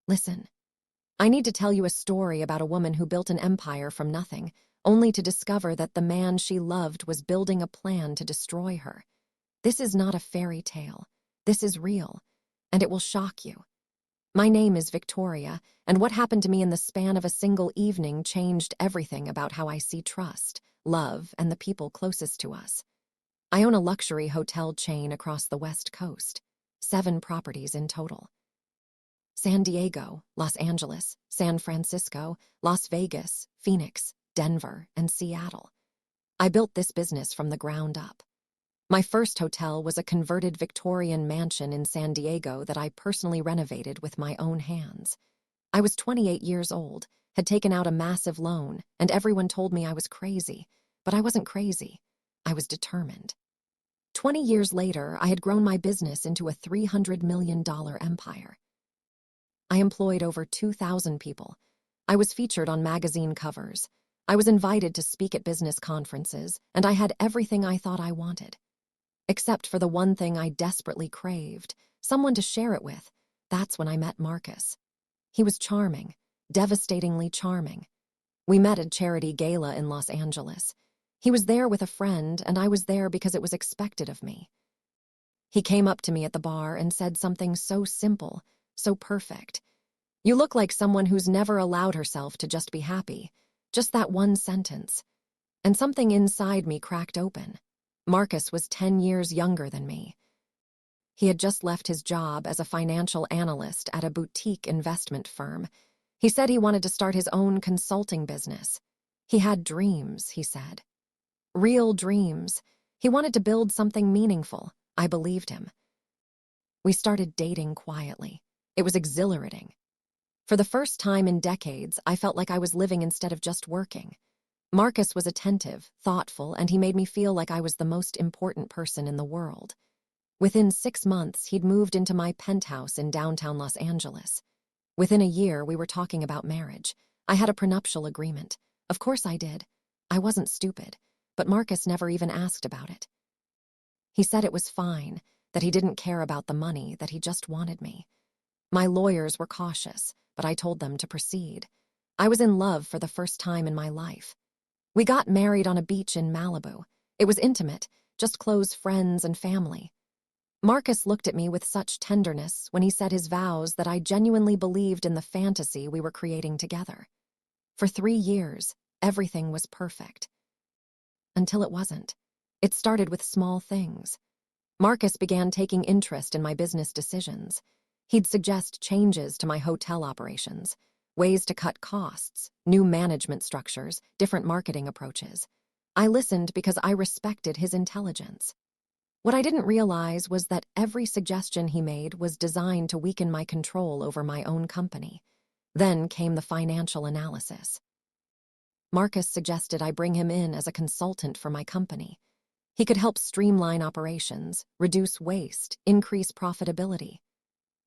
Listen, I need to tell you a story about a woman who built an empire from nothing, only to discover that the man she loved was building a plan to destroy her. This is not a fairy tale. This is real, and it will shock you. My name is Victoria, and what happened to me in the span of a single evening changed everything about how I see trust, love, and the people closest to us. I own a luxury hotel chain across the West Coast, 7 properties in total. San Diego, Los Angeles, San Francisco, Las Vegas, Phoenix, Denver, and Seattle. I built this business from the ground up. My first hotel was a converted Victorian mansion in San Diego that I personally renovated with my own hands. I was 28 years old, had taken out a massive loan, and everyone told me I was crazy. But I wasn't crazy. I was determined. 20 years later, I had grown my business into a $300 million empire. I employed over 2,000 people. I was featured on magazine covers. I was invited to speak at business conferences, and I had everything I thought I wanted. Except for the one thing I desperately craved, someone to share it with. That's when I met Marcus. He was charming, devastatingly charming. We met at a charity gala in Los Angeles. He was there with a friend, and I was there because it was expected of me. He came up to me at the bar and said something so simple, so perfect. "You look like someone who's never allowed herself to just be happy." Just that one sentence. And something inside me cracked open. Marcus was 10 years younger than me. He had just left his job as a financial analyst at a boutique investment firm. He said he wanted to start his own consulting business. He had dreams, he said. Real dreams. He wanted to build something meaningful. I believed him. We started dating quietly. It was exhilarating. For the first time in decades, I felt like I was living instead of just working. Marcus was attentive, thoughtful, and he made me feel like I was the most important person in the world. Within 6 months, he'd moved into my penthouse in downtown Los Angeles. Within a year, we were talking about marriage. I had a prenuptial agreement. Of course I did. I wasn't stupid, but Marcus never even asked about it. He said it was fine, that he didn't care about the money, that he just wanted me. My lawyers were cautious, but I told them to proceed. I was in love for the first time in my life. We got married on a beach in Malibu. It was intimate, just close friends and family. Marcus looked at me with such tenderness when he said his vows that I genuinely believed in the fantasy we were creating together. For 3 years, everything was perfect. Until it wasn't. It started with small things. Marcus began taking interest in my business decisions. He'd suggest changes to my hotel operations, ways to cut costs, new management structures, different marketing approaches. I listened because I respected his intelligence. What I didn't realize was that every suggestion he made was designed to weaken my control over my own company. Then came the financial analysis. Marcus suggested I bring him in as a consultant for my company. He could help streamline operations, reduce waste, increase profitability.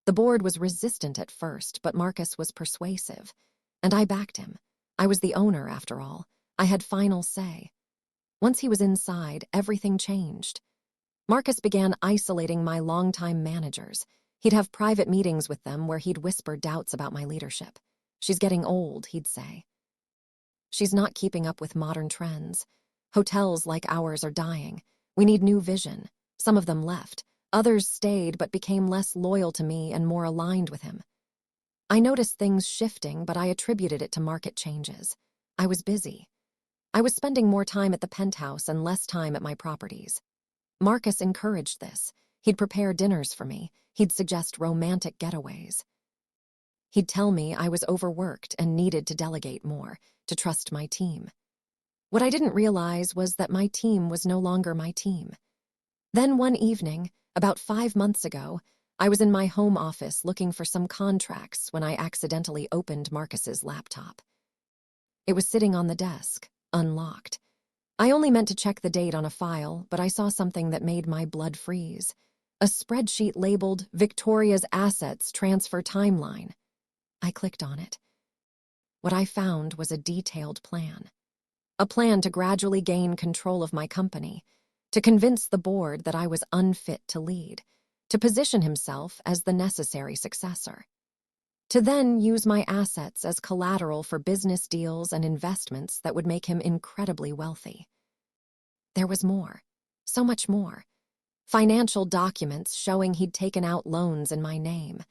The board was resistant at first, but Marcus was persuasive, and I backed him. I was the owner, after all. I had final say. Once he was inside, everything changed. Marcus began isolating my longtime managers. He'd have private meetings with them where he'd whisper doubts about my leadership. "She's getting old," he'd say. "She's not keeping up with modern trends. Hotels like ours are dying. We need new vision." Some of them left. Others stayed but became less loyal to me and more aligned with him. I noticed things shifting, but I attributed it to market changes. I was busy. I was spending more time at the penthouse and less time at my properties. Marcus encouraged this. He'd prepare dinners for me. He'd suggest romantic getaways. He'd tell me I was overworked and needed to delegate more, to trust my team. What I didn't realize was that my team was no longer my team. Then one evening, about 5 months ago, I was in my home office looking for some contracts when I accidentally opened Marcus's laptop. It was sitting on the desk, unlocked. I only meant to check the date on a file, but I saw something that made my blood freeze. A spreadsheet labeled Victoria's Assets Transfer Timeline. I clicked on it. What I found was a detailed plan. A plan to gradually gain control of my company, to convince the board that I was unfit to lead, to position himself as the necessary successor. to then use my assets as collateral for business deals and investments that would make him incredibly wealthy. There was more, so much more. Financial documents showing he'd taken out loans in my name.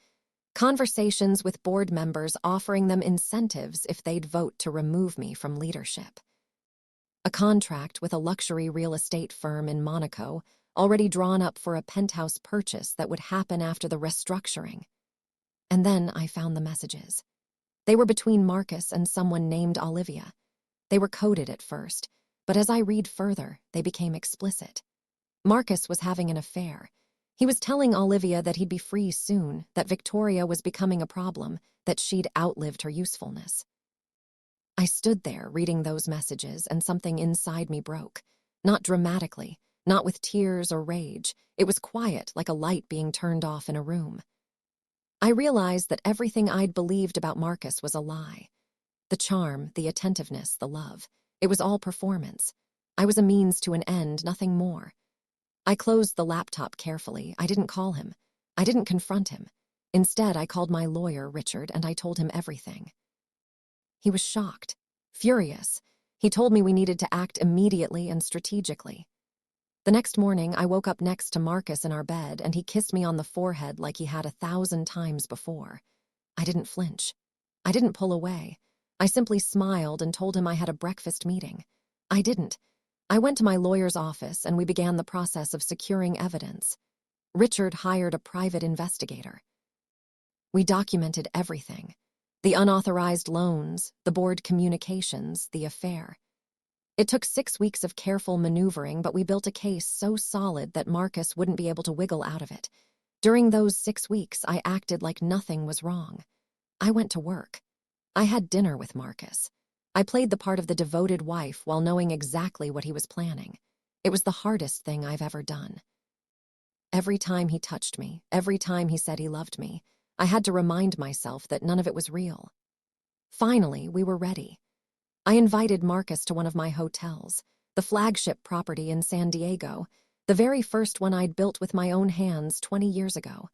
Conversations with board members offering them incentives if they'd vote to remove me from leadership. A contract with a luxury real estate firm in Monaco, already drawn up for a penthouse purchase that would happen after the restructuring. And then I found the messages. They were between Marcus and someone named Olivia. They were coded at first, but as I read further, they became explicit. Marcus was having an affair. He was telling Olivia that he'd be free soon, that Victoria was becoming a problem, that she'd outlived her usefulness. I stood there reading those messages, and something inside me broke. Not dramatically, not with tears or rage. It was quiet, like a light being turned off in a room. I realized that everything I'd believed about Marcus was a lie. The charm, the attentiveness, the love. It was all performance. I was a means to an end, nothing more. I closed the laptop carefully. I didn't call him. I didn't confront him. Instead, I called my lawyer, Richard, and I told him everything. He was shocked, furious. He told me we needed to act immediately and strategically. The next morning, I woke up next to Marcus in our bed, and he kissed me on the forehead like he had 1,000 times before. I didn't flinch. I didn't pull away. I simply smiled and told him I had a breakfast meeting. I didn't. I went to my lawyer's office, and we began the process of securing evidence. Richard hired a private investigator. We documented everything. The unauthorized loans, the board communications, the affair. It took 6 weeks of careful maneuvering, but we built a case so solid that Marcus wouldn't be able to wiggle out of it. During those 6 weeks, I acted like nothing was wrong. I went to work. I had dinner with Marcus. I played the part of the devoted wife while knowing exactly what he was planning. It was the hardest thing I've ever done. Every time he touched me, every time he said he loved me, I had to remind myself that none of it was real. Finally, we were ready. I invited Marcus to one of my hotels, the flagship property in San Diego, the very first one I'd built with my own hands 20 years ago.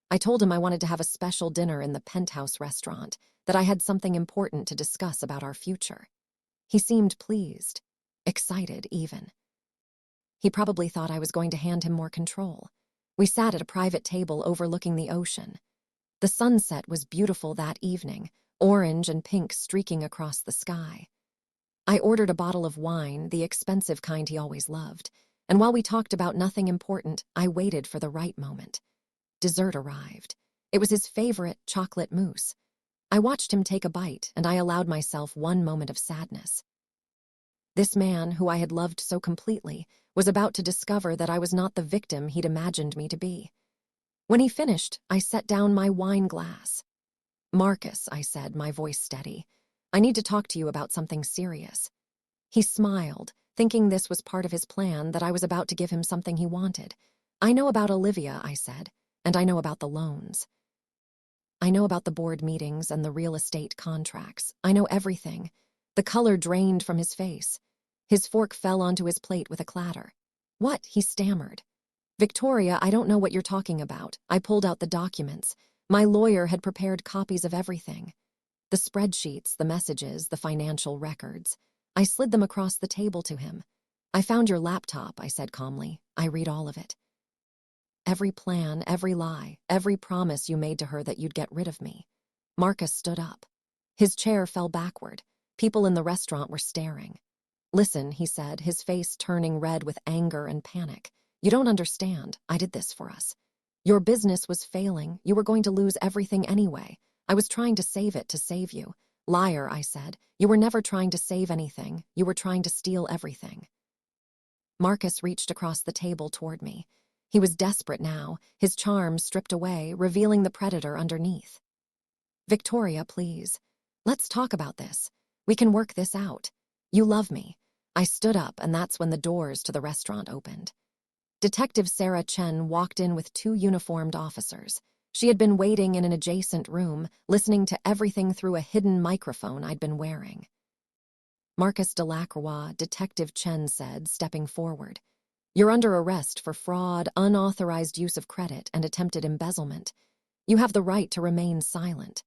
I told him I wanted to have a special dinner in the penthouse restaurant, that I had something important to discuss about our future. He seemed pleased, excited even. He probably thought I was going to hand him more control. We sat at a private table overlooking the ocean. The sunset was beautiful that evening, orange and pink streaking across the sky. I ordered a bottle of wine, the expensive kind he always loved, and while we talked about nothing important, I waited for the right moment. Dessert arrived. It was his favorite chocolate mousse. I watched him take a bite, and I allowed myself one moment of sadness. This man, who I had loved so completely, was about to discover that I was not the victim he'd imagined me to be. When he finished, I set down my wine glass. "Marcus," I said, my voice steady, "I need to talk to you about something serious." He smiled, thinking this was part of his plan, that I was about to give him something he wanted. "I know about Olivia," I said, "and I know about the loans. I know about the board meetings and the real estate contracts. I know everything." The color drained from his face. His fork fell onto his plate with a clatter. "What?" he stammered. "Victoria, I don't know what you're talking about." I pulled out the documents. My lawyer had prepared copies of everything. The spreadsheets, the messages, the financial records. I slid them across the table to him. "I found your laptop," I said calmly. "I read all of it. Every plan, every lie, every promise you made to her that you'd get rid of me." Marcus stood up. His chair fell backward. People in the restaurant were staring. "Listen," he said, his face turning red with anger and panic. "You don't understand. I did this for us. Your business was failing. You were going to lose everything anyway. I was trying to save it to save you." "Liar," I said. "You were never trying to save anything. You were trying to steal everything." Marcus reached across the table toward me. He was desperate now, his charm stripped away, revealing the predator underneath. "Victoria, please. Let's talk about this. We can work this out. You love me." I stood up, and that's when the doors to the restaurant opened. Detective Sarah Chen walked in with 2 uniformed officers. She had been waiting in an adjacent room, listening to everything through a hidden microphone I'd been wearing. "Marcus Delacroix," Detective Chen said, stepping forward. "You're under arrest for fraud, unauthorized use of credit, and attempted embezzlement. You have the right to remain silent."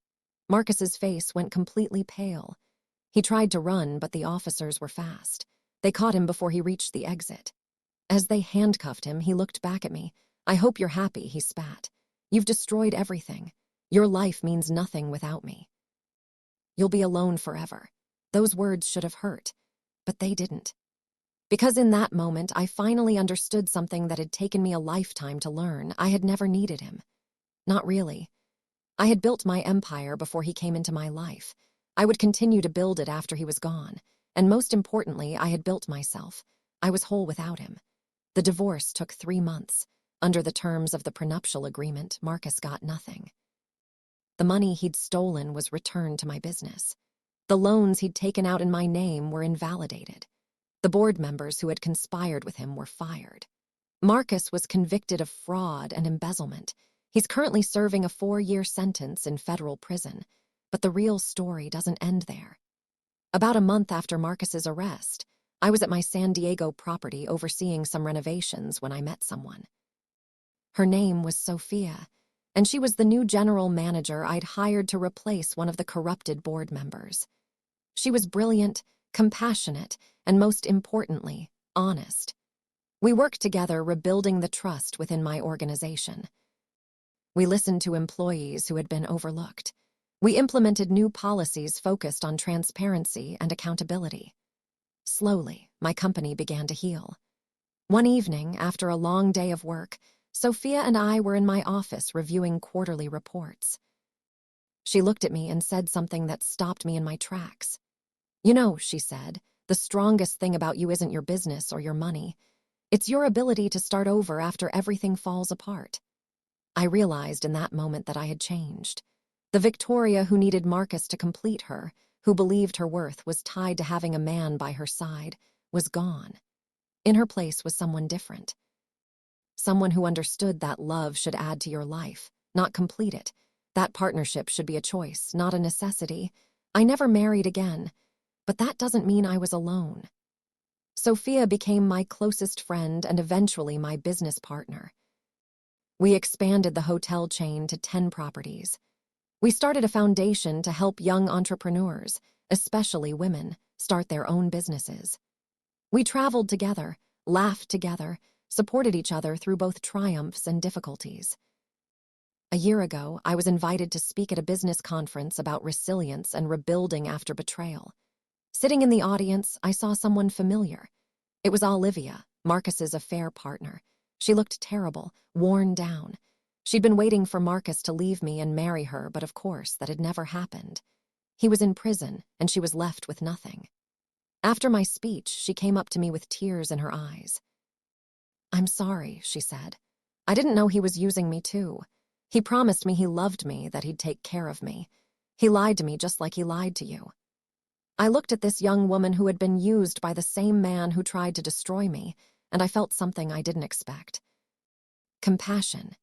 Marcus's face went completely pale. He tried to run, but the officers were fast. They caught him before he reached the exit. As they handcuffed him, he looked back at me. "I hope you're happy," he spat. "You've destroyed everything. Your life means nothing without me. You'll be alone forever." Those words should have hurt, but they didn't. Because in that moment, I finally understood something that had taken me a lifetime to learn. I had never needed him. Not really. I had built my empire before he came into my life. I would continue to build it after he was gone. And most importantly, I had built myself. I was whole without him. The divorce took 3 months. Under the terms of the prenuptial agreement, Marcus got nothing. The money he'd stolen was returned to my business. The loans he'd taken out in my name were invalidated. The board members who had conspired with him were fired. Marcus was convicted of fraud and embezzlement. He's currently serving a 4-year sentence in federal prison. But the real story doesn't end there. About a month after Marcus's arrest, I was at my San Diego property overseeing some renovations when I met someone. Her name was Sophia, and she was the new general manager I'd hired to replace one of the corrupted board members. She was brilliant, compassionate, and most importantly, honest. We worked together rebuilding the trust within my organization. We listened to employees who had been overlooked. We implemented new policies focused on transparency and accountability. Slowly, my company began to heal. One evening, after a long day of work, Sophia and I were in my office reviewing quarterly reports. She looked at me and said something that stopped me in my tracks. "You know," she said, "the strongest thing about you isn't your business or your money. It's your ability to start over after everything falls apart." I realized in that moment that I had changed. The Victoria who needed Marcus to complete her, who believed her worth was tied to having a man by her side, was gone. In her place was someone different. Someone who understood that love should add to your life, not complete it. That partnership should be a choice, not a necessity. I never married again, but that doesn't mean I was alone. Sophia became my closest friend and eventually my business partner. We expanded the hotel chain to 10 properties. We started a foundation to help young entrepreneurs, especially women, start their own businesses. We traveled together, laughed together, supported each other through both triumphs and difficulties. A year ago, I was invited to speak at a business conference about resilience and rebuilding after betrayal. Sitting in the audience, I saw someone familiar. It was Olivia, Marcus's affair partner. She looked terrible, worn down. She'd been waiting for Marcus to leave me and marry her, but of course, that had never happened. He was in prison, and she was left with nothing. After my speech, she came up to me with tears in her eyes. "I'm sorry," she said. "I didn't know he was using me too. He promised me he loved me, that he'd take care of me. He lied to me just like he lied to you." I looked at this young woman who had been used by the same man who tried to destroy me, and I felt something I didn't expect. Compassion.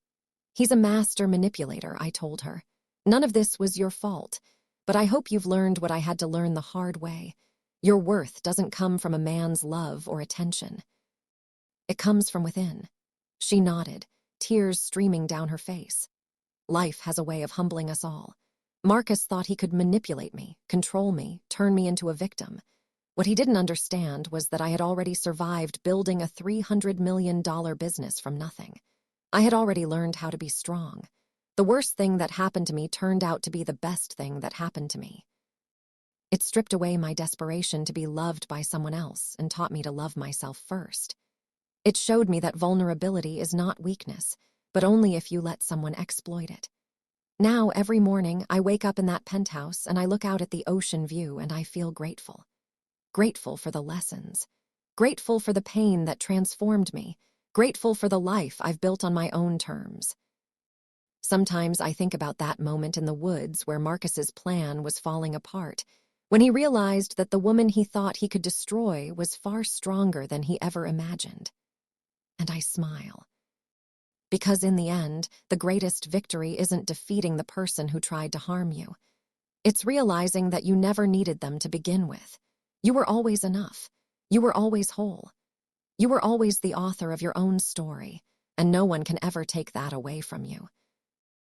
"He's a master manipulator," I told her. "None of this was your fault, but I hope you've learned what I had to learn the hard way. Your worth doesn't come from a man's love or attention. It comes from within." She nodded, tears streaming down her face. Life has a way of humbling us all. Marcus thought he could manipulate me, control me, turn me into a victim. What he didn't understand was that I had already survived building a $300 million business from nothing. I had already learned how to be strong. The worst thing that happened to me turned out to be the best thing that happened to me. It stripped away my desperation to be loved by someone else and taught me to love myself first. It showed me that vulnerability is not weakness, but only if you let someone exploit it. Now, every morning, I wake up in that penthouse and I look out at the ocean view and I feel grateful. Grateful for the lessons. Grateful for the pain that transformed me. Grateful for the life I've built on my own terms. Sometimes I think about that moment in the woods where Marcus's plan was falling apart, when he realized that the woman he thought he could destroy was far stronger than he ever imagined. And I smile. Because in the end, the greatest victory isn't defeating the person who tried to harm you. It's realizing that you never needed them to begin with. You were always enough. You were always whole. You were always the author of your own story, and no one can ever take that away from you.